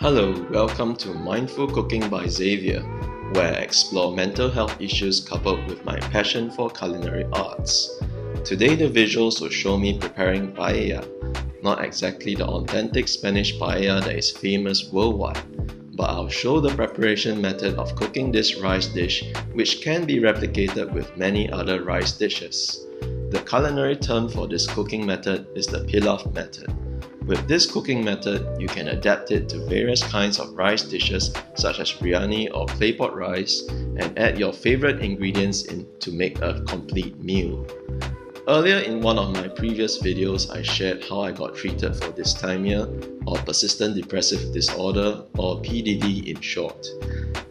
Hello, welcome to Mindful Cooking by Xavier, where I explore mental health issues coupled with my passion for culinary arts. Today the visuals will show me preparing paella, not exactly the authentic Spanish paella that is famous worldwide, but I'll show the preparation method of cooking this rice dish, which can be replicated with many other rice dishes. The culinary term for this cooking method is the pilaf method. With this cooking method, you can adapt it to various kinds of rice dishes such as biryani or clay pot rice and add your favorite ingredients in to make a complete meal. Earlier in one of my previous videos, I shared how I got treated for dysthymia or persistent depressive disorder or PDD in short.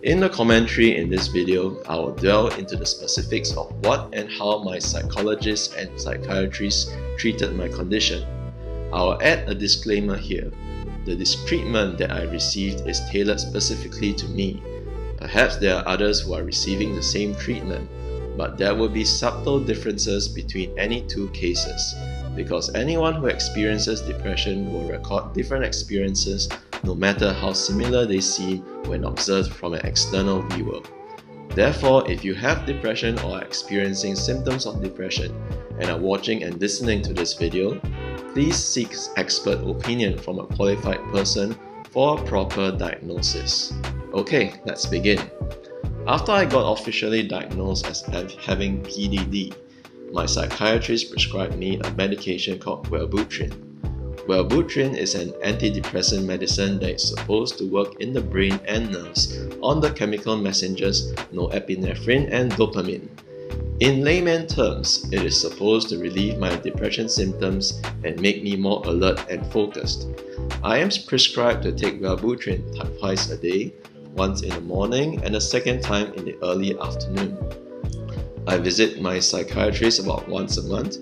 In the commentary in this video, I will delve into the specifics of what and how my psychologists and psychiatrists treated my condition. I will add a disclaimer here. The treatment that I received is tailored specifically to me. Perhaps there are others who are receiving the same treatment, but there will be subtle differences between any two cases, because anyone who experiences depression will record different experiences no matter how similar they seem when observed from an external viewer. Therefore, if you have depression or are experiencing symptoms of depression and are watching and listening to this video, please seek expert opinion from a qualified person for a proper diagnosis. Okay, let's begin. After I got officially diagnosed as having PDD, my psychiatrist prescribed me a medication called Wellbutrin. Wellbutrin is an antidepressant medicine that is supposed to work in the brain and nerves on the chemical messengers norepinephrine and dopamine. In layman terms, it is supposed to relieve my depression symptoms and make me more alert and focused. I am prescribed to take Wellbutrin twice a day, once in the morning and a second time in the early afternoon. I visit my psychiatrist about once a month,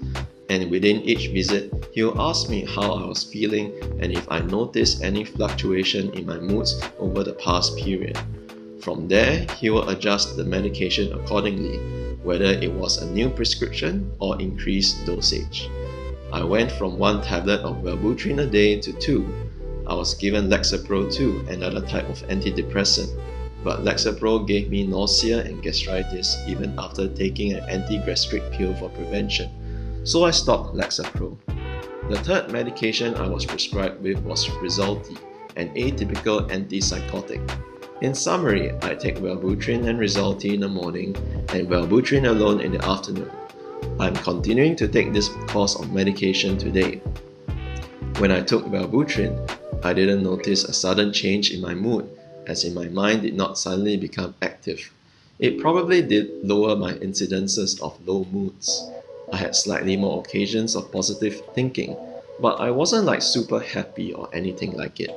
and within each visit, he will ask me how I was feeling and if I noticed any fluctuation in my moods over the past period. From there, he will adjust the medication accordingly, whether it was a new prescription or increased dosage. I went from 1 tablet of Wellbutrin a day to 2. I was given Lexapro too, another type of antidepressant, but Lexapro gave me nausea and gastritis even after taking an anti-gastric pill for prevention, so I stopped Lexapro. The third medication I was prescribed with was Rexulti, an atypical antipsychotic. In summary, I take Wellbutrin and Rexulti in the morning and Wellbutrin alone in the afternoon. I am continuing to take this course of medication today. When I took Wellbutrin, I didn't notice a sudden change in my mood, as in my mind did not suddenly become active. It probably did lower my incidences of low moods. I had slightly more occasions of positive thinking, but I wasn't like super happy or anything like it.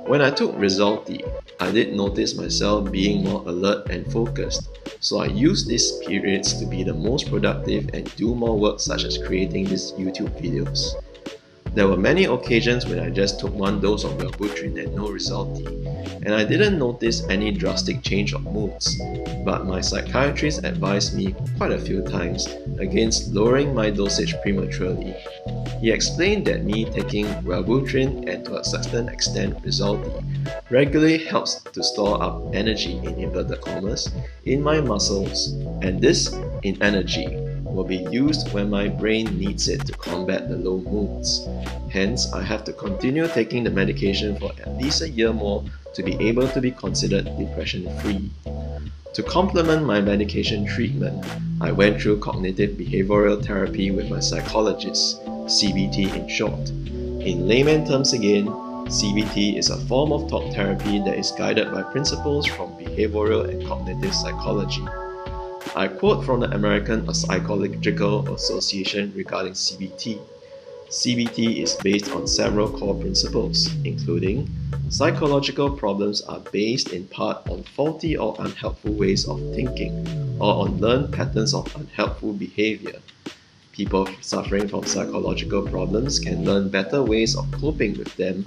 When I took Rexulti, I did notice myself being more alert and focused, so I used these periods to be the most productive and do more work such as creating these YouTube videos. There were many occasions when I just took 1 dose of Wellbutrin and no Rexulti, and I didn't notice any drastic change of moods, but my psychiatrist advised me quite a few times against lowering my dosage prematurely. He explained that me taking Wellbutrin and to a certain extent Rexulti regularly helps to store up energy in inverted commas in my muscles, and this in energy will be used when my brain needs it to combat the low moods. Hence, I have to continue taking the medication for at least a year more to be able to be considered depression-free. To complement my medication treatment, I went through cognitive behavioral therapy with my psychologist, CBT in short. In layman terms again, CBT is a form of talk therapy that is guided by principles from behavioral and cognitive psychology. I quote from the American Psychological Association regarding CBT. CBT is based on several core principles, including psychological problems are based in part on faulty or unhelpful ways of thinking, or on learned patterns of unhelpful behavior. People suffering from psychological problems can learn better ways of coping with them,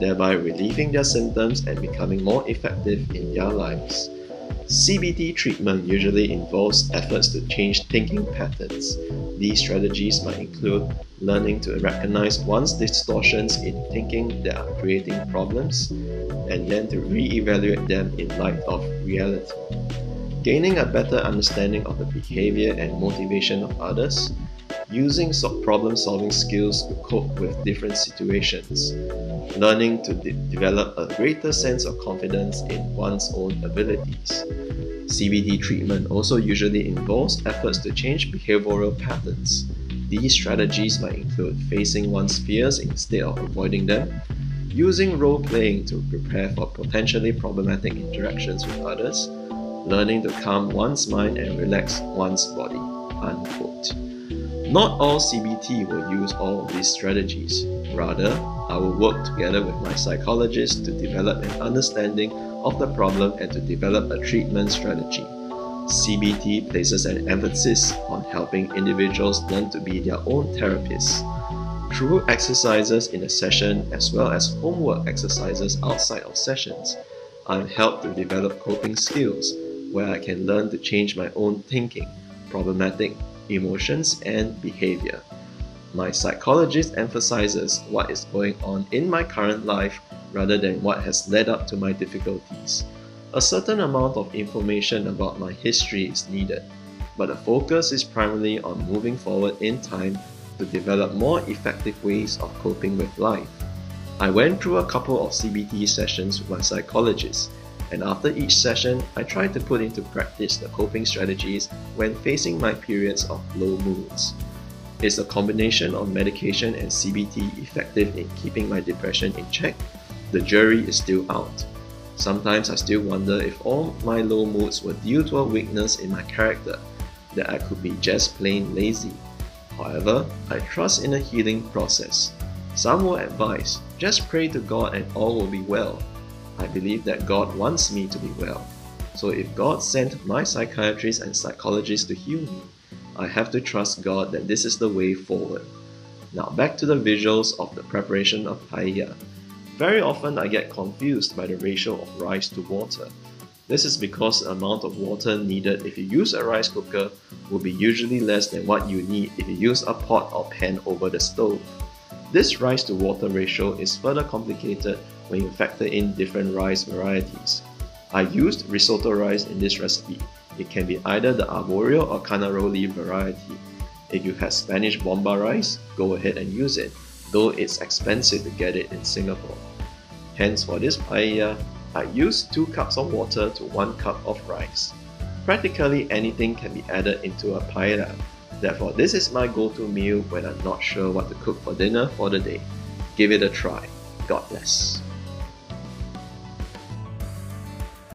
thereby relieving their symptoms and becoming more effective in their lives. CBT treatment usually involves efforts to change thinking patterns. These strategies might include learning to recognize one's distortions in thinking that are creating problems, and then to re-evaluate them in light of reality. Gaining a better understanding of the behavior and motivation of others, using problem-solving skills to cope with different situations, learning to develop a greater sense of confidence in one's own abilities. CBT treatment also usually involves efforts to change behavioral patterns. These strategies might include facing one's fears instead of avoiding them, using role-playing to prepare for potentially problematic interactions with others, learning to calm one's mind and relax one's body. Unquote. Not all CBT will use all of these strategies. Rather, I will work together with my psychologist to develop an understanding of the problem and to develop a treatment strategy. CBT places an emphasis on helping individuals learn to be their own therapists. Through exercises in a session as well as homework exercises outside of sessions, I'm helped to develop coping skills where I can learn to change my own thinking, problematic emotions, and behavior. My psychologist emphasizes what is going on in my current life rather than what has led up to my difficulties. A certain amount of information about my history is needed, but the focus is primarily on moving forward in time to develop more effective ways of coping with life. I went through a couple of CBT sessions with my psychologist, and after each session, I tried to put into practice the coping strategies when facing my periods of low moods. Is a combination of medication and CBT effective in keeping my depression in check? The jury is still out. Sometimes I still wonder if all my low moods were due to a weakness in my character, that I could be just plain lazy. However, I trust in a healing process. Some will advise, just pray to God and all will be well. I believe that God wants me to be well. So if God sent my psychiatrist and psychologist to heal me, I have to trust God that this is the way forward. Now back to the visuals of the preparation of paella. Very often I get confused by the ratio of rice to water. This is because the amount of water needed if you use a rice cooker will be usually less than what you need if you use a pot or pan over the stove. This rice to water ratio is further complicated when you factor in different rice varieties. I used risotto rice in this recipe. It can be either the arborio or Canaroli variety. If you have Spanish bomba rice, go ahead and use it, though it's expensive to get it in Singapore. Hence for this paella, I used 2 cups of water to 1 cup of rice. Practically anything can be added into a paella. Therefore, this is my go-to meal when I'm not sure what to cook for dinner for the day. Give it a try. God bless.